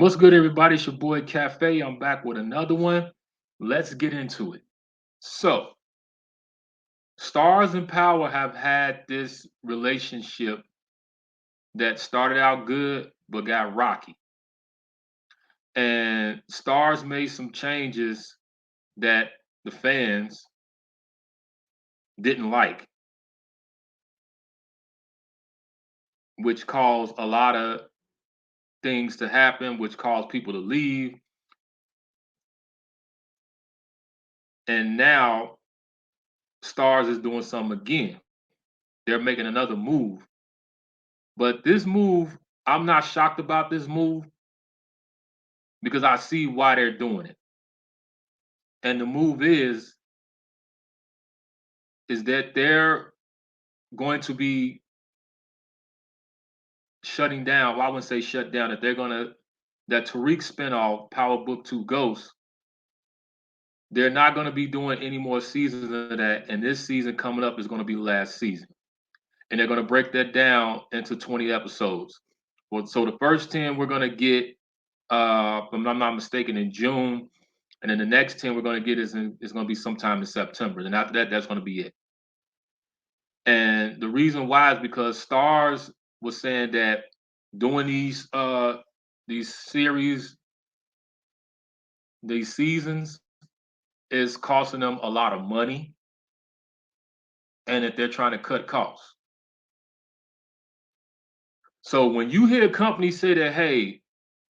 What's good, everybody? It's your boy Cafe. I'm back with another one. Let's get into it. So, Stars and Power have had this relationship that started out good but got rocky. And Stars made some changes that the fans didn't like, which caused a lot of things to happen, which caused people to leave. And now Stars is doing something again. They're making another move. But this move, I'm not shocked about this move because I see why they're doing it. And the move is that they're going to be shutting down. Well, I wouldn't say shut down. That Tariq spinoff, Power Book 2 Ghost, they're not going to be doing any more seasons of that. And this season coming up is going to be the last season. And they're going to break that down into 20 episodes. Well, so the first 10 we're going to get, if I'm not mistaken, in June. And then the next 10 we're going to get is going to be sometime in September. And after that, that's going to be it. And the reason why is because Starz was saying that doing these series, these seasons, is costing them a lot of money, and that they're trying to cut costs. So when you hear companies say that, hey,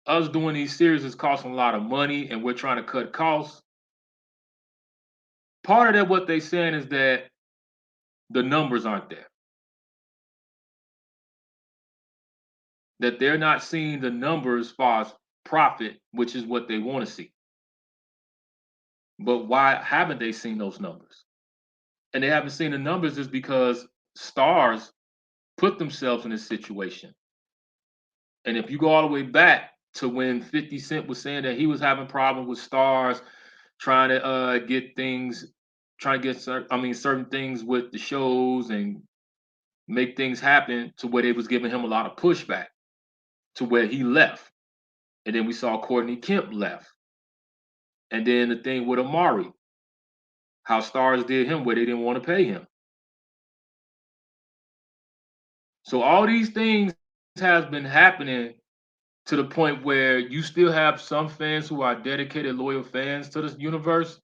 us doing these series is costing a lot of money and we're trying to cut costs, part of that what they're saying is that the numbers aren't there. That they're not seeing the numbers as far as profit, which is what they want to see. But why haven't they seen those numbers? And they haven't seen the numbers is because Stars put themselves in this situation. And if you go all the way back to when 50 Cent was saying that he was having problems with Stars, trying to get things, trying to get certain things with the shows and make things happen to where they was giving him a lot of pushback to where he left. And then we saw Courtney Kemp left. And then the thing with Omari, how Stars did him where they didn't want to pay him. So all these things has been happening to the point where you still have some fans who are dedicated, loyal fans to this universe,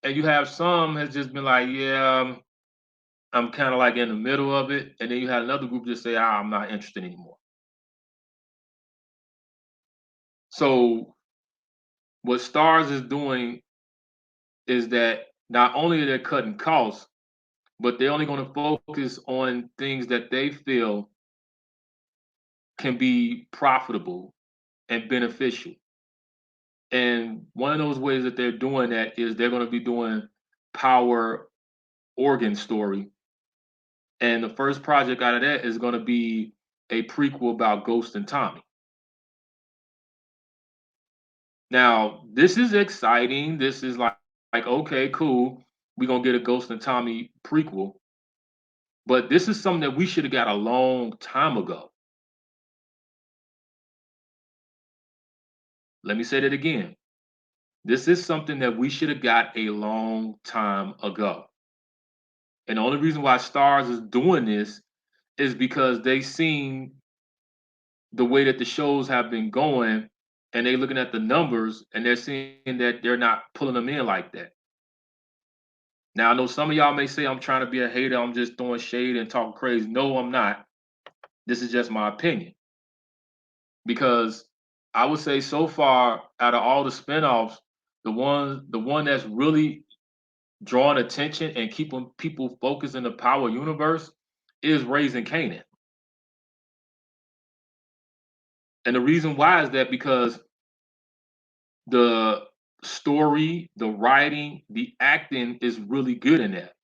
and you have some has just been like, yeah, I'm kind of like in the middle of it, and then you had another group just say, I'm not interested anymore. So what Stars is doing is that not only are they cutting costs, but they're only going to focus on things that they feel can be profitable and beneficial. And one of those ways that they're doing that is they're going to be doing Power origin story. And the first project out of that is going to be a prequel about Ghost and Tommy. Now, this is exciting. This is like okay, cool. We're going to get a Ghost and Tommy prequel. But this is something that we should have got a long time ago. Let me say that again. This is something that we should have got a long time ago. And the only reason why Stars is doing this is because they seen the way that the shows have been going and they looking at the numbers and they're seeing that they're not pulling them in like that. Now I know some of y'all may say I'm trying to be a hater, I'm just throwing shade and talking crazy. No, I'm not. This is just my opinion. Because I would say so far out of all the spinoffs, the one that's really drawing attention and keeping people focused in the Power universe is Raising Kanan. And the reason why is that because the story, the writing, the acting is really good in that.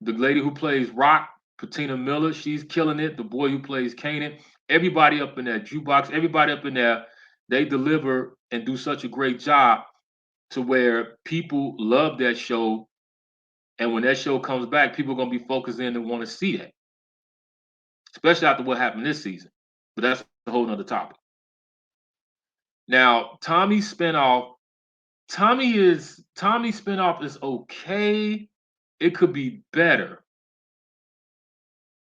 The lady who plays Rock, Patina Miller, she's killing it. The boy who plays Kanan, everybody up in that jukebox, everybody up in there, they deliver and do such a great job to where people love that show. And when that show comes back, people are gonna be focused in and want to see that, especially after what happened this season. But that's a whole nother topic. Now, Tommy's spinoff is okay. It could be better.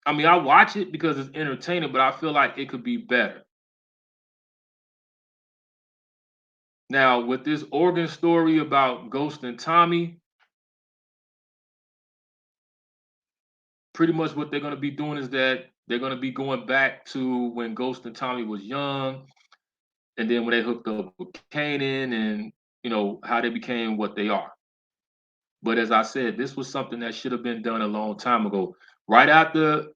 I mean, I watch it because it's entertaining, but I feel like it could be better. Now, with this organ story about Ghost and Tommy, pretty much what they're going to be doing is that they're going to be going back to when Ghost and Tommy was young, and then when they hooked up with Kanan, and how they became what they are. But as I said, this was something that should have been done a long time ago. Right after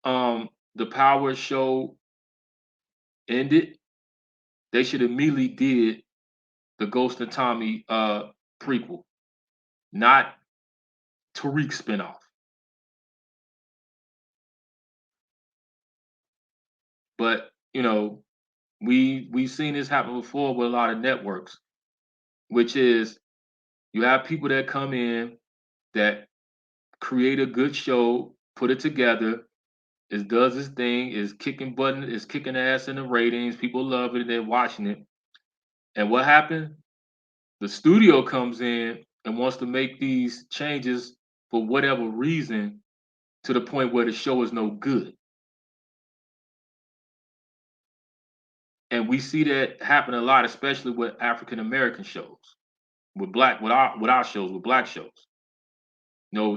the Power show ended, they should immediately did the Ghost and Tommy prequel, not Tariq spinoff. But we've seen this happen before with a lot of networks, which is you have people that come in that create a good show, put it together, it does its thing, is kicking button, is kicking ass in the ratings, people love it, they're watching it. And what happened? The studio comes in and wants to make these changes for whatever reason to the point where the show is no good. And we see that happen a lot, especially with African American shows, with our shows, with black shows.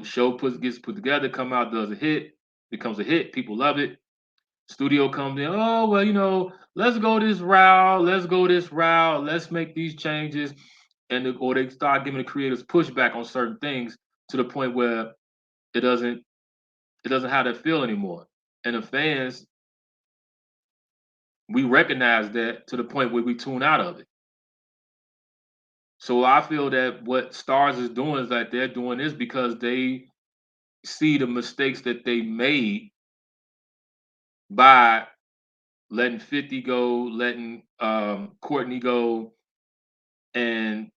Show gets put together, come out, does a hit, becomes a hit, people love it. Studio comes in, oh well, let's go this route, let's make these changes, or they start giving the creators pushback on certain things to the point where it doesn't have that feel anymore. And the fans, we recognize that to the point where we tune out of it. So I feel that what Starz is doing is that they're doing this because they see the mistakes that they made by letting 50 go, letting Courtney go, and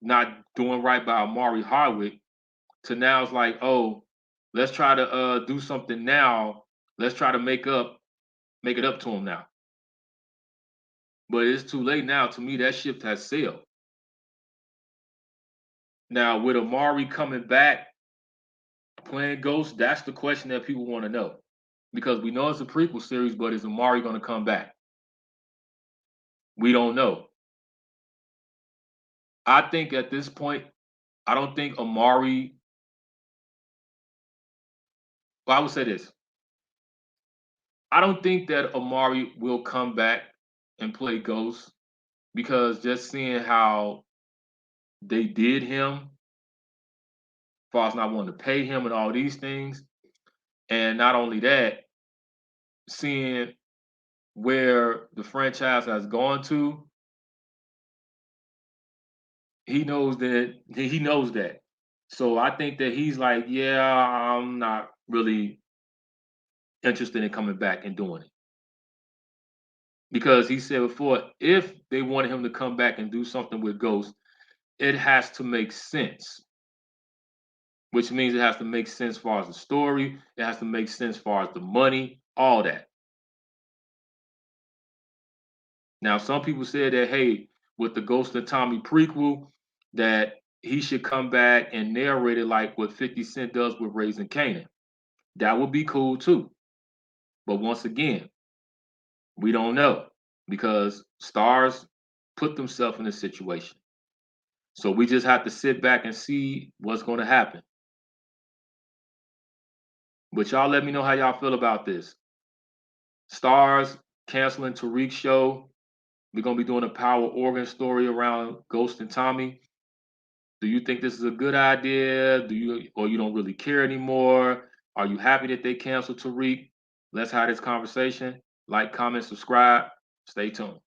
not doing right by Omari Hardwick. To now it's like, oh, let's try to do something now. Let's try to make it up to him now. But it's too late now. To me, that ship has sailed. Now, with Omari coming back, playing Ghost, that's the question that people want to know. Because we know it's a prequel series, but is Omari going to come back? We don't know. I think at this point, I don't think Omari. Well, I would say this. I don't think that Omari will come back and play Ghost because just seeing how they did him, as far as not wanting to pay him and all these things, and not only that, seeing where the franchise has gone to, he knows that. So I think that he's like, yeah, I'm not really interested in coming back and doing it. Because he said before, if they wanted him to come back and do something with Ghost, it has to make sense. Which means it has to make sense as far as the story, it has to make sense as far as the money, all that. Now, some people said that, hey, with the Ghost of Tommy prequel, that he should come back and narrate it like what 50 Cent does with Raising Kanan. That would be cool too. But once again, we don't know because Starz put themselves in this situation. So we just have to sit back and see what's going to happen. But y'all let me know how y'all feel about this. Starz canceling Tariq's show. We're going to be doing a Power organ story around Ghost and Tommy. Do you think this is a good idea? Or you don't really care anymore? Are you happy that they canceled Tariq? Let's have this conversation. Like, comment, subscribe. Stay tuned.